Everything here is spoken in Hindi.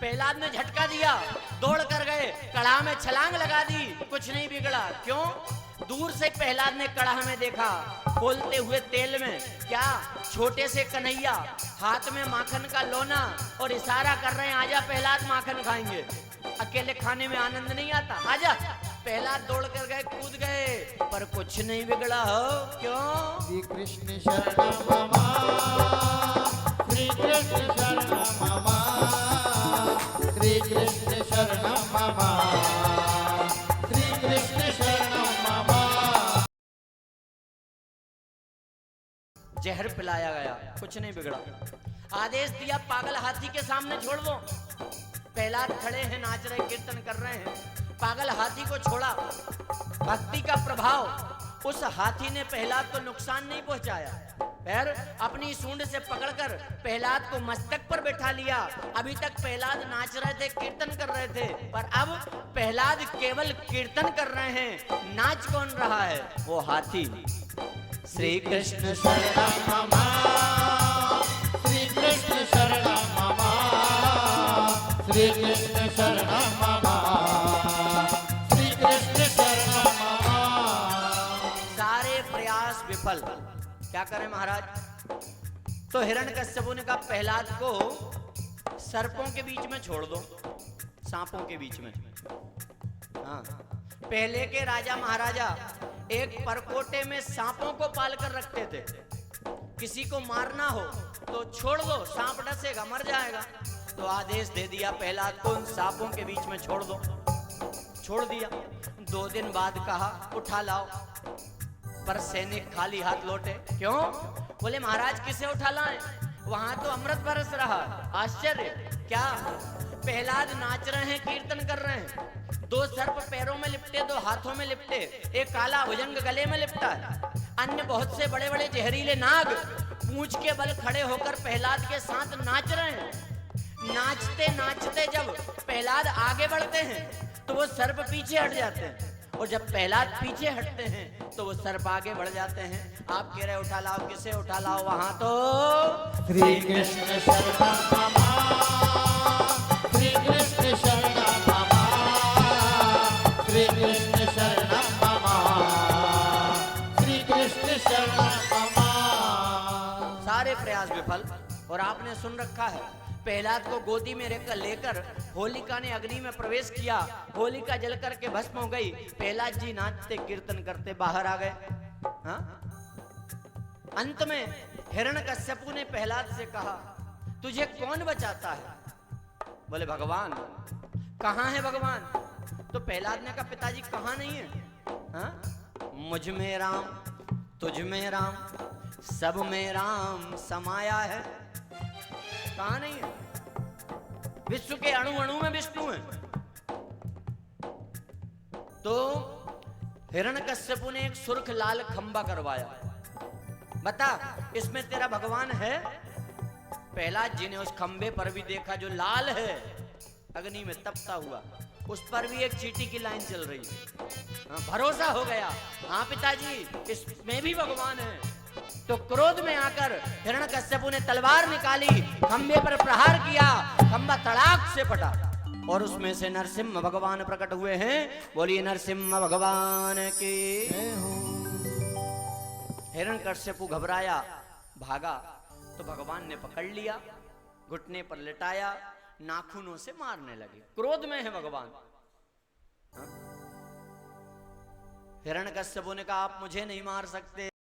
प्रहलाद ने झटका दिया, दौड़ कर गए, कड़ा में छलांग लगा दी, कुछ नहीं बिगड़ा। क्यों? दूर से प्रहलाद ने कड़ा में देखा, खोलते हुए तेल में क्या छोटे से कन्हैया, हाथ में माखन का लोना और इशारा कर रहे हैं, आजा प्रहलाद माखन खाएंगे। अकेले खाने में आनंद नहीं आता, आजा। प्रहलाद दौड़ कर गए, कूद गए, पर कुछ नहीं बिगड़ा। हो क्यों? श्री कृष्ण शरणं मम, श्री कृष्ण शरणं मम, श्री कृष्ण शरणं मम, श्री कृष्ण शरणं मम। जहर पिलाया गया, कुछ नहीं बिगड़ा। आदेश दिया, पागल हाथी के सामने छोड़ दो। प्रहलाद खड़े हैं, नाच रहे, कीर्तन कर रहे हैं, पागल हाथी को छोड़ा। भक्ति का प्रभाव, उस हाथी ने प्रहलाद को नुकसान नहीं पहुंचाया। फिर अपनी सूंड से पकड़कर प्रहलाद को मस्तक पर बैठा लिया। अभी तक प्रहलाद नाच रहे थे, कीर्तन कर रहे थे, पर अब प्रहलाद केवल कीर्तन कर रहे हैं, नाच कौन रहा है? वो हाथी। श्री कृष्ण शरणं मम, श्री कृष्ण शरणं मम, श्री कृष्ण शरणं मम, श्री कृष्ण शरणं मम। सारे प्रयास विफल। क्या करें महाराज? तो हिरण्यकश्यप ने कहा, प्रहलाद को सर्पों के बीच में छोड़ दो, सांपों के बीच में। हाँ, पहले के राजा महाराजा एक परकोटे में सांपों को पाल कर रखते थे। किसी को मारना हो तो छोड़ दो, सांप डसेगा, मर जाएगा। तो आदेश दे दिया प्रहलाद को, उन सांपों के बीच में छोड़ दो। छोड़ दिया। 2 दिन बाद कहा, उठा लाओ। पर सैनिक खाली हाथ लौटे। क्यों? बोले महाराज किसे उठा लाएं? वहां तो अमृत बरस रहा। आश्चर्य क्या? प्रहलाद नाच रहे हैं, कीर्तन कर रहे हैं, 2 सर्प पैरों में लिपटे, 2 हाथों में लिपटे, एक काला भुजंग गले में लिपटा है, अन्य बहुत से बड़े बड़े जहरीले नाग पूंछ के बल खड़े होकर प्रहलाद के साथ नाच रहे हैं। नाचते नाचते जब प्रहलाद आगे बढ़ते हैं तो वो सर्प पीछे हट जाते हैं, और जब प्रहलाद पीछे हटते हैं तो वो सर्प आगे बढ़ जाते हैं। आप कह रहे उठा लाओ, किसे उठा लाओ? वहां तो श्री कृष्ण शरणं मम, श्री कृष्ण शरणं मम, श्री कृष्ण शरणं मम, श्री कृष्ण शरणं मम। सारे प्रयास विफल। और आपने सुन रखा है, प्रहलाद को गोदी में लेकर होलिका ने अग्नि में प्रवेश किया, होलिका जल करके भस्म हो गई। प्रहलाद जी नाचते कीर्तन करते बाहर आ गए। हाँ? अंत में हिरण्यकश्यप ने प्रहलाद से कहा, तुझे कौन बचाता है? बोले भगवान। कहाँ है भगवान? तो प्रहलाद ने कहा, पिताजी कहाँ नहीं है? हाँ? मुझ में राम, तुझ में राम, सब में राम समाया है। कहाँ नहीं है? विश्व के अणु अणु में विष्णु है। तो हिरण्यकश्यप ने एक सुर्ख लाल खंबा करवाया, बता इसमें तेरा भगवान है? प्रहलाद जी ने उस खंबे पर भी देखा, जो लाल है, अग्नि में तपता हुआ, उस पर भी एक चींटी की लाइन चल रही है। भरोसा हो गया, हाँ पिताजी इसमें भी भगवान है। तो क्रोध में आकर हिरण्यकश्यप ने तलवार निकाली, खंबे पर प्रहार किया, खंबा तड़ाक से फटा और उसमें से नरसिम्हा भगवान प्रकट हुए हैं। बोलिए नरसिम्हा भगवान की। हिरण्यकश्यप घबराया, भागा, तो भगवान ने पकड़ लिया, घुटने पर लिटाया, नाखूनों से मारने लगे। क्रोध में है भगवान। हिरण्यकश्यप ने कहा, आप मुझे नहीं मार सकते।